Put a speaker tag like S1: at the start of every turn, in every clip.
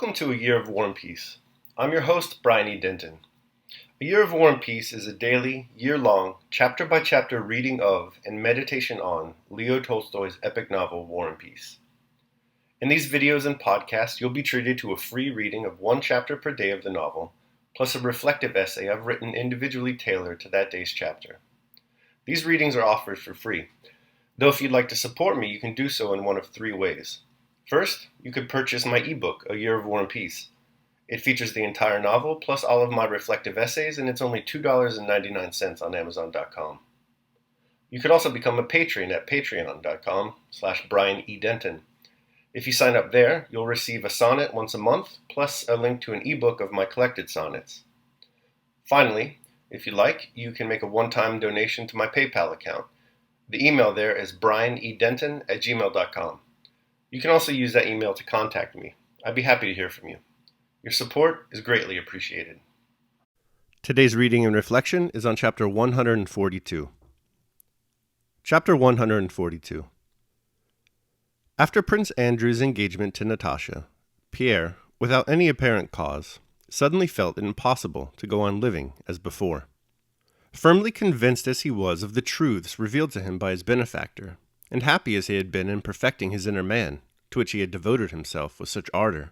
S1: Welcome to A Year of War and Peace. I'm your host, Brian E. Denton. A Year of War and Peace is a daily, year-long, chapter-by-chapter reading of and meditation on Leo Tolstoy's epic novel, War and Peace. In these videos and podcasts, you'll be treated to a free reading of one chapter per day of the novel, plus a reflective essay I've written individually tailored to that day's chapter. These readings are offered for free, though if you'd like to support me, you can do so in one of three ways. First, you could purchase my ebook, A Year of War and Peace. It features the entire novel, plus all of my reflective essays, and it's only $2.99 on Amazon.com. You could also become a patron at patreon.com/Brian E. Denton. If you sign up there, you'll receive a sonnet once a month, plus a link to an ebook of my collected sonnets. Finally, if you like, you can make a one-time donation to my PayPal account. The email there is brianedenton@gmail.com. You can also use that email to contact me. I'd be happy to hear from you. Your support is greatly appreciated. Today's reading and reflection is on chapter 142. Chapter 142. After Prince Andrew's engagement to Natasha, Pierre, without any apparent cause, suddenly felt it impossible to go on living as before. Firmly convinced as he was of the truths revealed to him by his benefactor, and happy as he had been in perfecting his inner man, to which he had devoted himself with such ardor,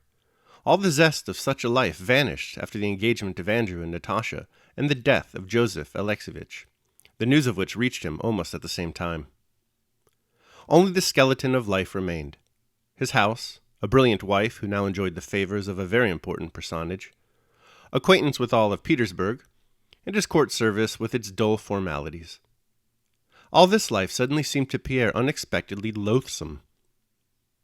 S1: all the zest of such a life vanished after the engagement of Andrew and Natasha and the death of Joseph Alexeyevich, the news of which reached him almost at the same time. Only the skeleton of life remained. His house, a brilliant wife who now enjoyed the favors of a very important personage, acquaintance with all of Petersburg, and his court service with its dull formalities. All this life suddenly seemed to Pierre unexpectedly loathsome.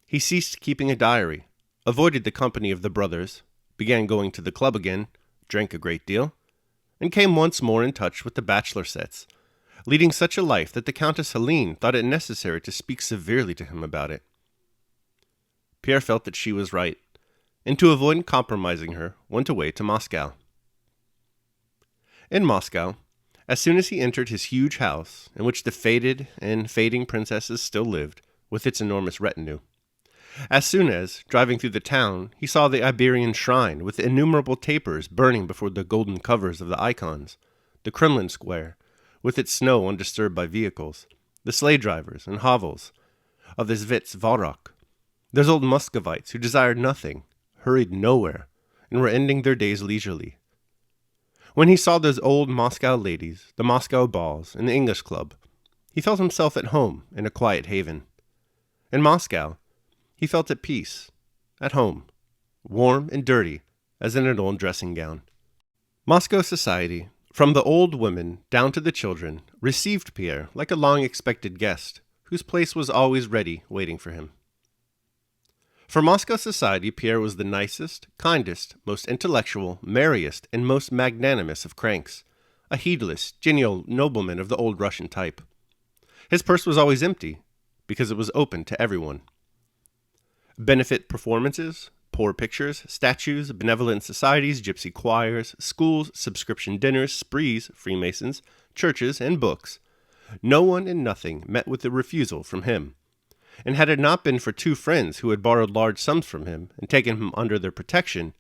S1: He ceased keeping a diary, avoided the company of the brothers, began going to the club again, drank a great deal, and came once more in touch with the bachelor sets, leading such a life that the Countess Helene thought it necessary to speak severely to him about it. Pierre felt that she was right, and to avoid compromising her, went away to Moscow. In Moscow, as soon as he entered his huge house, in which the faded and fading princesses still lived, with its enormous retinue, as soon as, driving through the town, he saw the Iberian shrine with innumerable tapers burning before the golden covers of the icons, the Kremlin square, with its snow undisturbed by vehicles, the sleigh drivers and hovels of the Svets Varok, those old Muscovites who desired nothing, hurried nowhere, and were ending their days leisurely. When he saw those old Moscow ladies, the Moscow balls, and the English club, he felt himself at home in a quiet haven. In Moscow, he felt at peace, at home, warm and dirty as in an old dressing gown. Moscow society, from the old women down to the children, received Pierre like a long-expected guest, whose place was always ready waiting for him. For Moscow society, Pierre was the nicest, kindest, most intellectual, merriest, and most magnanimous of cranks, a heedless, genial nobleman of the old Russian type. His purse was always empty, because it was open to everyone. Benefit performances, poor pictures, statues, benevolent societies, gypsy choirs, schools, subscription dinners, sprees, Freemasons, churches, and books. No one and nothing met with a refusal from him. And had it not been for two friends who had borrowed large sums from him and taken him under their protection,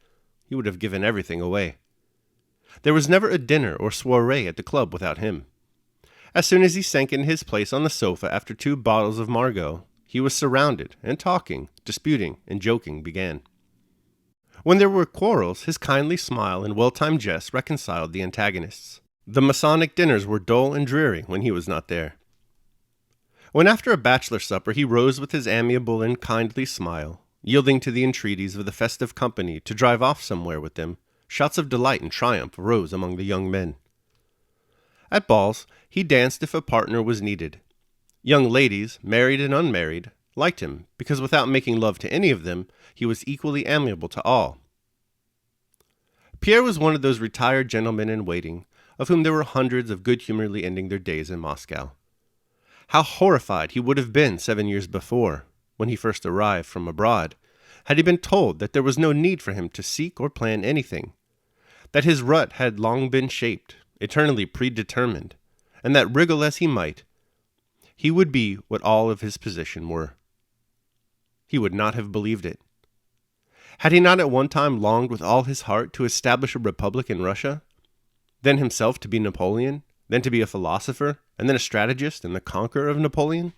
S1: he would have given everything away. There was never a dinner or soiree at the club without him. As soon as he sank in his place on the sofa after 2 bottles of Margaux, he was surrounded, and talking, disputing, and joking began. When there were quarrels, his kindly smile and well-timed jests reconciled the antagonists. The Masonic dinners were dull and dreary when he was not there. When after a bachelor supper he rose with his amiable and kindly smile, yielding to the entreaties of the festive company to drive off somewhere with them, shouts of delight and triumph rose among the young men. At balls, he danced if a partner was needed. Young ladies, married and unmarried, liked him, because without making love to any of them, he was equally amiable to all. Pierre was one of those retired gentlemen in waiting, of whom there were hundreds of good-humoredly ending their days in Moscow. How horrified he would have been 7 years before, when he first arrived from abroad, had he been told that there was no need for him to seek or plan anything, that his rut had long been shaped, eternally predetermined, and that, wriggle as he might, he would be what all of his position were. He would not have believed it. Had he not at one time longed with all his heart to establish a republic in Russia? Then himself to be Napoleon, then to be a philosopher, and then a strategist and the conqueror of Napoleon?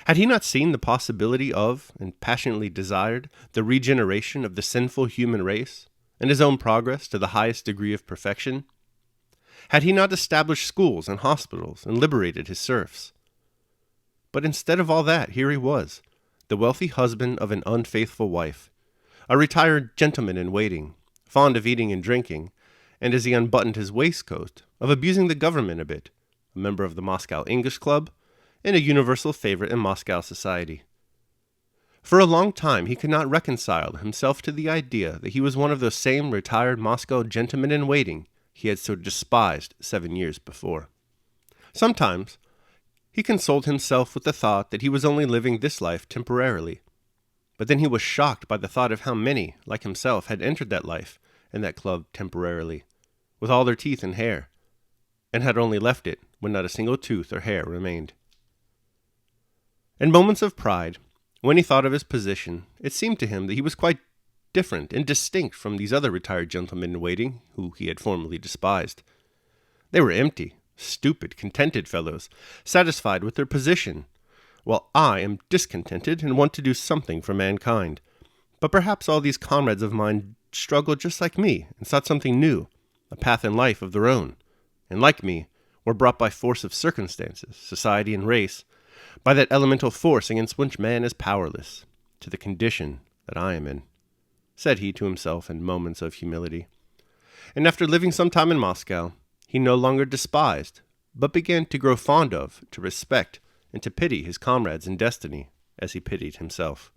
S1: Had he not seen the possibility of, and passionately desired, the regeneration of the sinful human race, and his own progress to the highest degree of perfection? Had he not established schools and hospitals and liberated his serfs? But instead of all that, here he was, the wealthy husband of an unfaithful wife, a retired gentleman in waiting, fond of eating and drinking, and as he unbuttoned his waistcoat, of abusing the government a bit, a member of the Moscow English Club, and a universal favorite in Moscow society. For a long time he could not reconcile himself to the idea that he was one of those same retired Moscow gentlemen in waiting he had so despised 7 years before. Sometimes he consoled himself with the thought that he was only living this life temporarily, but then he was shocked by the thought of how many, like himself, had entered that life and that club temporarily, with all their teeth and hair, and had only left it when not a single tooth or hair remained. In moments of pride, when he thought of his position, it seemed to him that he was quite different and distinct from these other retired gentlemen in waiting who he had formerly despised. They were empty, stupid, contented fellows, satisfied with their position, while I am discontented and want to do something for mankind. But perhaps all these comrades of mine struggled just like me and sought something new, a path in life of their own, and like me, were brought by force of circumstances, society, and race, by that elemental force against which man is powerless, to the condition that I am in, said he to himself in moments of humility. And after living some time in Moscow, he no longer despised, but began to grow fond of, to respect, and to pity his comrades in destiny as he pitied himself.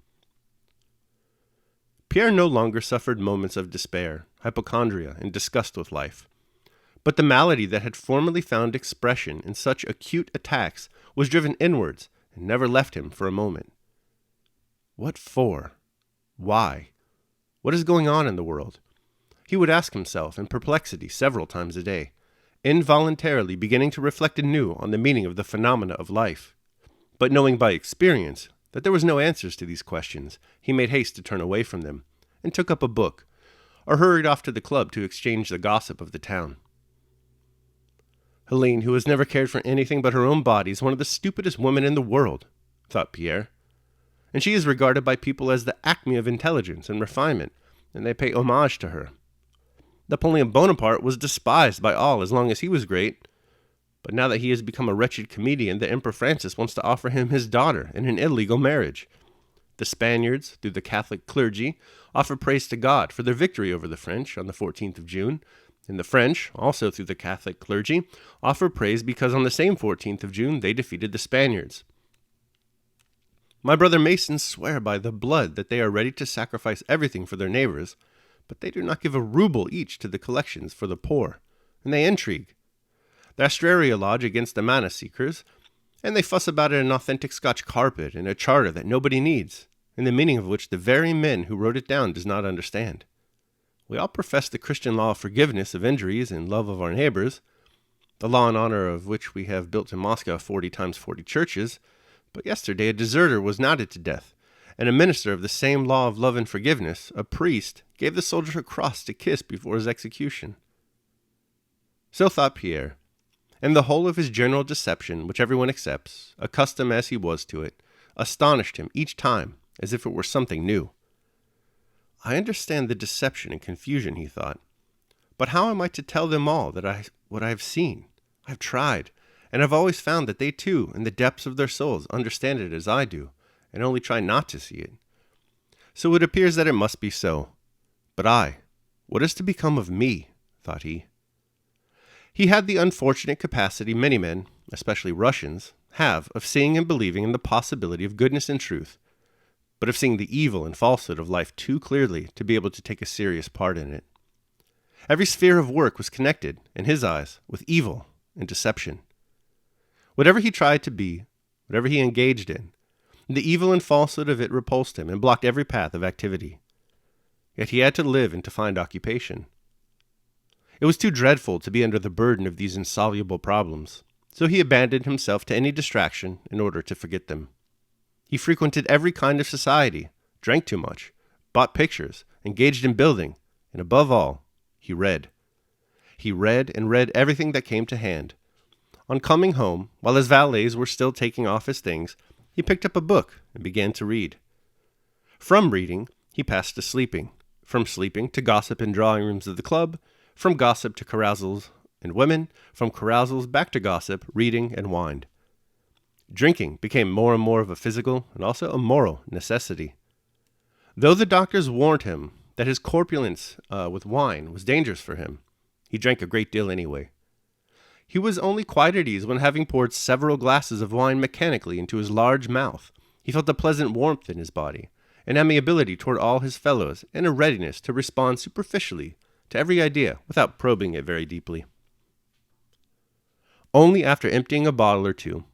S1: Pierre no longer suffered moments of despair, hypochondria, and disgust with life. But the malady that had formerly found expression in such acute attacks was driven inwards and never left him for a moment. What for? Why? What is going on in the world? He would ask himself in perplexity several times a day, involuntarily beginning to reflect anew on the meaning of the phenomena of life. But knowing by experience that there was no answers to these questions, he made haste to turn away from them, and took up a book, or hurried off to the club to exchange the gossip of the town. Helene, who has never cared for anything but her own body, is one of the stupidest women in the world, thought Pierre, and she is regarded by people as the acme of intelligence and refinement, and they pay homage to her. Napoleon Bonaparte was despised by all as long as he was great, but now that he has become a wretched comedian, the Emperor Francis wants to offer him his daughter in an illegal marriage. The Spaniards, through the Catholic clergy, offer praise to God for their victory over the French on the 14th of June, and the French, also through the Catholic clergy, offer praise because on the same 14th of June they defeated the Spaniards. My brother Masons swear by the blood that they are ready to sacrifice everything for their neighbors, but they do not give a ruble each to the collections for the poor, and they intrigue. The Astraria lodge against the mana seekers, and they fuss about an authentic Scotch carpet and a charter that nobody needs, and the meaning of which the very men who wrote it down does not understand. We all profess the Christian law of forgiveness of injuries and love of our neighbors, the law in honor of which we have built in Moscow 40 times 40 churches, but yesterday a deserter was knotted to death, and a minister of the same law of love and forgiveness, a priest, gave the soldier a cross to kiss before his execution. So thought Pierre, and the whole of his general deception, which everyone accepts, accustomed as he was to it, astonished him each time as if it were something new. I understand the deception and confusion, he thought, but how am I to tell them all what I have seen? I have tried, and have always found that they too, in the depths of their souls, understand it as I do, and only try not to see it. So it appears that it must be so. But what is to become of me? Thought he. He had the unfortunate capacity many men, especially Russians, have of seeing and believing in the possibility of goodness and truth, but of seeing the evil and falsehood of life too clearly to be able to take a serious part in it. Every sphere of work was connected, in his eyes, with evil and deception. Whatever he tried to be, whatever he engaged in, the evil and falsehood of it repulsed him and blocked every path of activity. Yet he had to live and to find occupation. It was too dreadful to be under the burden of these insoluble problems, so he abandoned himself to any distraction in order to forget them. He frequented every kind of society, drank too much, bought pictures, engaged in building, and above all, he read. He read and read everything that came to hand. On coming home, while his valets were still taking off his things, he picked up a book and began to read. From reading, he passed to sleeping. From sleeping to gossip in drawing rooms of the club. From gossip to carousals and women. From carousals back to gossip, reading, and wine. Drinking became more and more of a physical and also a moral necessity. Though the doctors warned him that his corpulence with wine was dangerous for him, he drank a great deal anyway. He was only quite at ease when, having poured several glasses of wine mechanically into his large mouth, he felt a pleasant warmth in his body, an amiability toward all his fellows, and a readiness to respond superficially to every idea without probing it very deeply. Only after emptying a bottle or two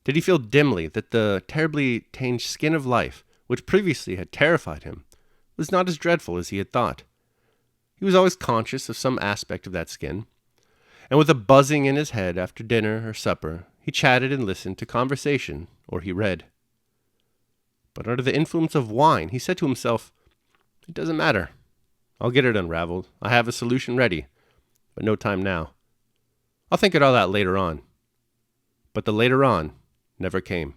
S1: did he feel dimly that the terribly tainted skin of life, which previously had terrified him, was not as dreadful as he had thought. He was always conscious of some aspect of that skin, and with a buzzing in his head after dinner or supper, he chatted and listened to conversation, or he read. But under the influence of wine, he said to himself, "It doesn't matter. I'll get it unraveled. I have a solution ready, but no time now. I'll think it all out later on." But the later on never came.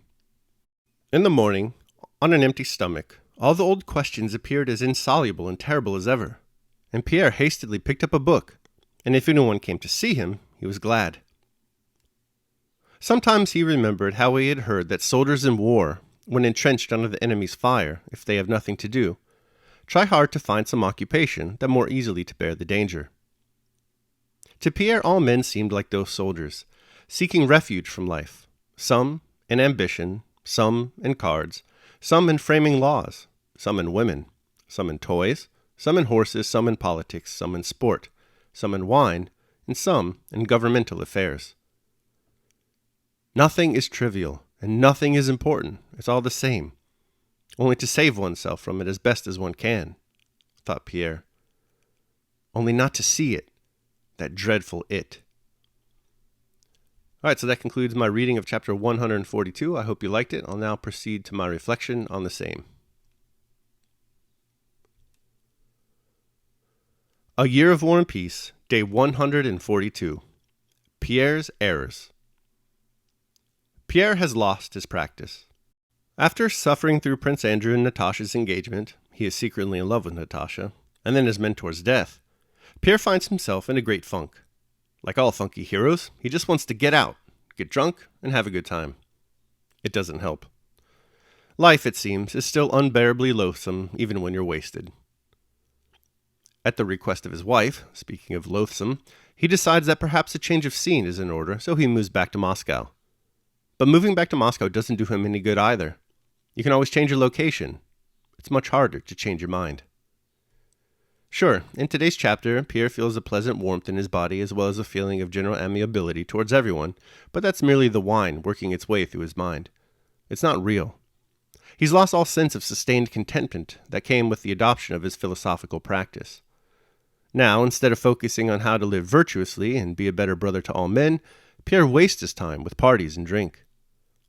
S1: In the morning, on an empty stomach, all the old questions appeared as insoluble and terrible as ever, and Pierre hastily picked up a book, and if anyone came to see him, he was glad. Sometimes he remembered how he had heard that soldiers in war, when entrenched under the enemy's fire, if they have nothing to do, try hard to find some occupation that more easily to bear the danger. To Pierre, all men seemed like those soldiers, seeking refuge from life, some in ambition, some in cards, some in framing laws, some in women, some in toys, some in horses, some in politics, some in sport, some in wine, and some in governmental affairs. Nothing is trivial, and nothing is important. It's all the same, only to save oneself from it as best as one can, thought Pierre. Only not to see it, that dreadful it. All right, so that concludes my reading of chapter 142. I hope you liked it. I'll now proceed to my reflection on the same. A Year of War and Peace, Day 142. Pierre's Errors. Pierre has lost his practice. After suffering through Prince Andrew and Natasha's engagement, he is secretly in love with Natasha, and then his mentor's death, Pierre finds himself in a great funk. Like all funky heroes, he just wants to get out, get drunk, and have a good time. It doesn't help. Life, it seems, is still unbearably loathsome even when you're wasted. At the request of his wife, speaking of loathsome, he decides that perhaps a change of scene is in order, so he moves back to Moscow. But moving back to Moscow doesn't do him any good either. You can always change your location. It's much harder to change your mind. Sure, in today's chapter, Pierre feels a pleasant warmth in his body as well as a feeling of general amiability towards everyone, but that's merely the wine working its way through his mind. It's not real. He's lost all sense of sustained contentment that came with the adoption of his philosophical practice. Now, instead of focusing on how to live virtuously and be a better brother to all men, Pierre wastes his time with parties and drink.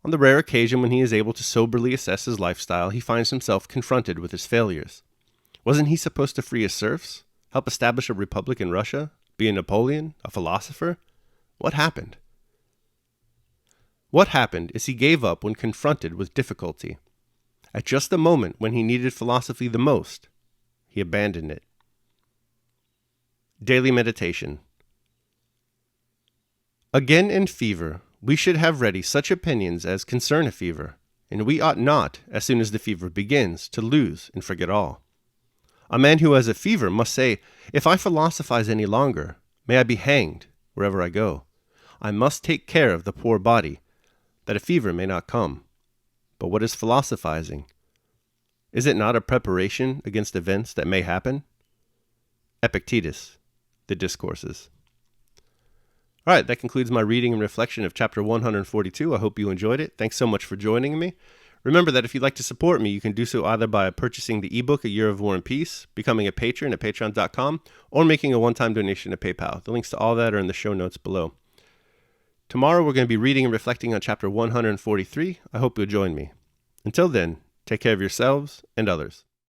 S1: On the rare occasion when he is able to soberly assess his lifestyle, he finds himself confronted with his failures. Wasn't he supposed to free his serfs, help establish a republic in Russia, be a Napoleon, a philosopher? What happened? What happened is he gave up when confronted with difficulty. At just the moment when he needed philosophy the most, he abandoned it. Daily Meditation. Again in fever, we should have ready such opinions as concern a fever, and we ought not, as soon as the fever begins, to lose and forget all. A man who has a fever must say, "If I philosophize any longer, may I be hanged wherever I go. I must take care of the poor body, that a fever may not come." But what is philosophizing? Is it not a preparation against events that may happen? Epictetus, The Discourses. All right, that concludes my reading and reflection of chapter 142. I hope you enjoyed it. Thanks so much for joining me. Remember that if you'd like to support me, you can do so either by purchasing the ebook A Year of War and Peace, becoming a patron at patreon.com, or making a one-time donation to PayPal. The links to all that are in the show notes below. Tomorrow we're going to be reading and reflecting on chapter 143. I hope you'll join me. Until then, take care of yourselves and others.